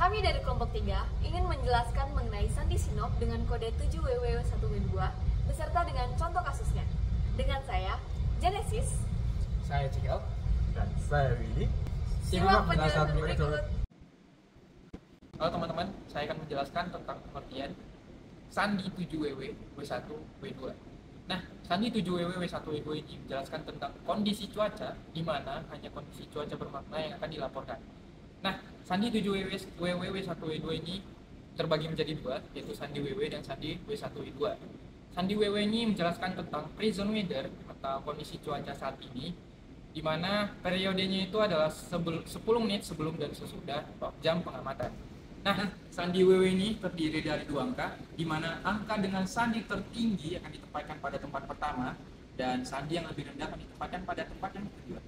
Kami dari kelompok 3 ingin menjelaskan mengenai sandi sinop dengan kode 7WW1W2 beserta dengan contoh kasusnya. Dengan saya, Genesis, Saya Cikal, dan saya Willy. simak penjelasan berikut. Halo teman-teman, saya akan menjelaskan tentang pengertian sandi 7WW W1 W2. Nah, sandi 7WW W1 W2 ini menjelaskan tentang kondisi cuaca di mana hanya kondisi cuaca bermakna yang akan dilaporkan. Nah, sandi 7WW W1 W2 ini terbagi menjadi dua, yaitu sandi WW dan sandi W1 W2. Sandi WW ini menjelaskan tentang present weather atau kondisi cuaca saat ini, di mana periodenya itu adalah 10 menit sebelum dan sesudah jam pengamatan. Nah, sandi WW ini terdiri dari dua angka, di mana angka dengan sandi tertinggi akan ditempatkan pada tempat pertama dan sandi yang lebih rendah akan ditempatkan pada tempat yang kedua.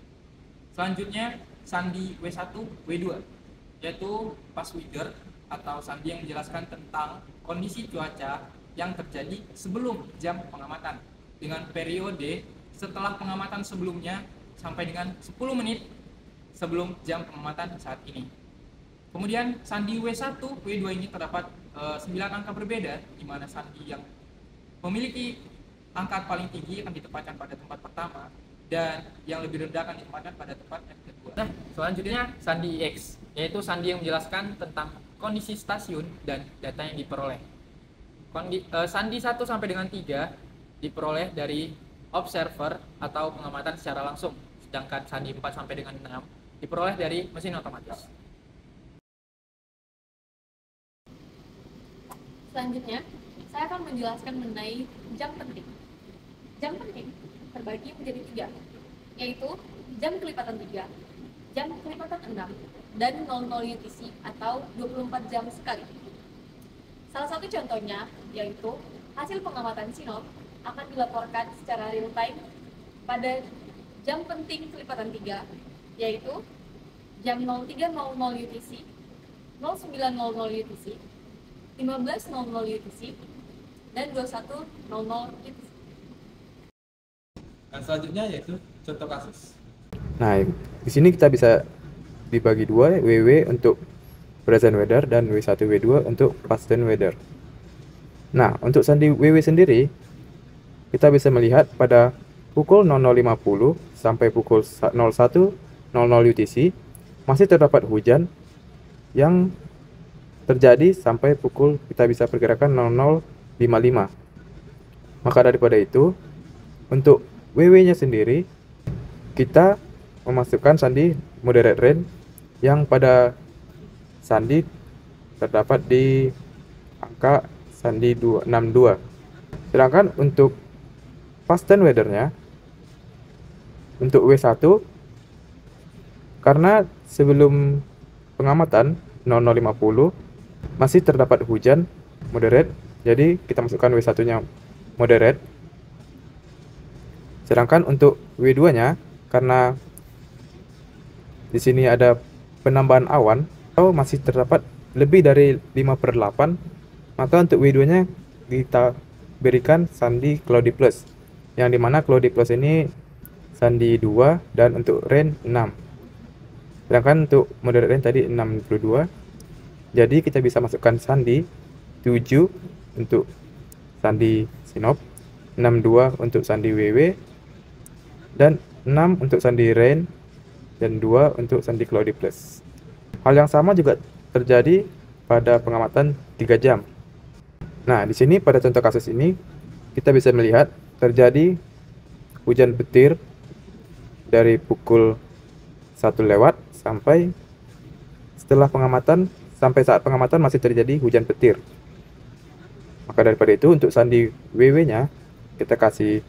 Selanjutnya, sandi W1, W2, yaitu past weather atau sandi yang menjelaskan tentang kondisi cuaca yang terjadi sebelum jam pengamatan dengan periode setelah pengamatan sebelumnya sampai dengan 10 menit sebelum jam pengamatan saat ini. Kemudian sandi W1, W2 ini terdapat 9 angka berbeda, di mana sandi yang memiliki angka paling tinggi akan ditempatkan pada tempat pertama dan yang lebih rendah akan ditempatkan pada tempat yang kedua. Nah, selanjutnya sandi X, yaitu sandi yang menjelaskan tentang kondisi stasiun dan data yang diperoleh. Sandi 1 sampai dengan 3 diperoleh dari observer atau pengamatan secara langsung, sedangkan sandi 4 sampai dengan 6 diperoleh dari mesin otomatis. Selanjutnya, saya akan menjelaskan mengenai jam penting. Jam penting terbagi menjadi 3, yaitu jam kelipatan 3, jam kelipatan 6, dan 00 UTC atau 24 jam sekali. Salah satu contohnya yaitu hasil pengamatan sinop akan dilaporkan secara real time pada jam penting kelipatan 3, yaitu jam 03.00 UTC, 09.00 UTC, 15.00 UTC, dan 21.00 UTC. Dan selanjutnya yaitu contoh kasus. Nah, di sini kita bisa dibagi dua, WW untuk present weather dan W1 W2 untuk past weather. Nah, untuk sandi WW sendiri kita bisa melihat pada pukul 00.50 sampai pukul 01.00 UTC masih terdapat hujan yang terjadi sampai pukul kita bisa perkirakan 00.55. Maka daripada itu, untuk WW-nya sendiri kita memasukkan sandi moderate rain yang pada sandi terdapat di angka sandi 262. Sedangkan untuk past weather-nya untuk W1, karena sebelum pengamatan 00.50 masih terdapat hujan moderate, jadi kita masukkan W1-nya moderate. Sedangkan untuk W2-nya, karena di sini ada penambahan awan atau masih terdapat lebih dari 5/8, maka untuk W2-nya kita berikan sandi cloudy plus, yang dimana cloudy plus ini sandi 2 dan untuk rain 6. Sedangkan untuk moderate rain tadi 62. Jadi kita bisa masukkan sandi 7 untuk sandi sinop, 62 untuk sandi WW, dan 6 untuk sandi rain, dan 2 untuk sandi cloudy plus. Hal yang sama juga terjadi pada pengamatan 3 jam. Nah, di sini pada contoh kasus ini kita bisa melihat terjadi hujan petir dari pukul 1 lewat sampai setelah pengamatan, sampai saat pengamatan masih terjadi hujan petir. Maka daripada itu untuk sandi WW-nya kita kasih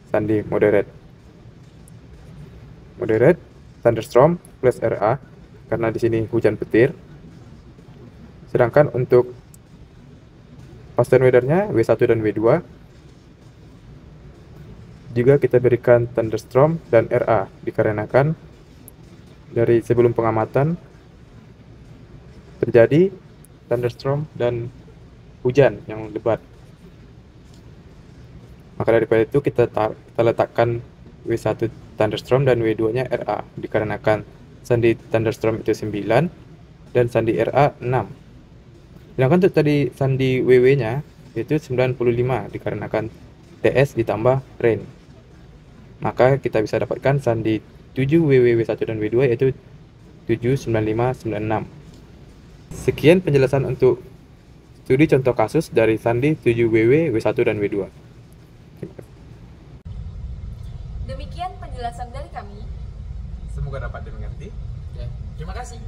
sandi moderate thunderstorm plus RA karena di sini hujan petir. Sedangkan untuk past weather-nya W1 dan W2 juga kita berikan thunderstorm dan RA dikarenakan dari sebelum pengamatan terjadi thunderstorm dan hujan yang lebat. Maka daripada itu kita letakkan W1 thunderstorm dan W2-nya RA dikarenakan sandi thunderstorm itu 9 dan sandi RA 6. Sedangkan untuk tadi sandi WW-nya yaitu 95 dikarenakan TS ditambah RAIN. Maka kita bisa dapatkan sandi 7WW W1 dan W2 yaitu 79596. Sekian penjelasan untuk studi contoh kasus dari sandi 7WW W1 dan W2. Demikian penjelasan dari kami. Semoga dapat dimengerti. Ya, terima kasih.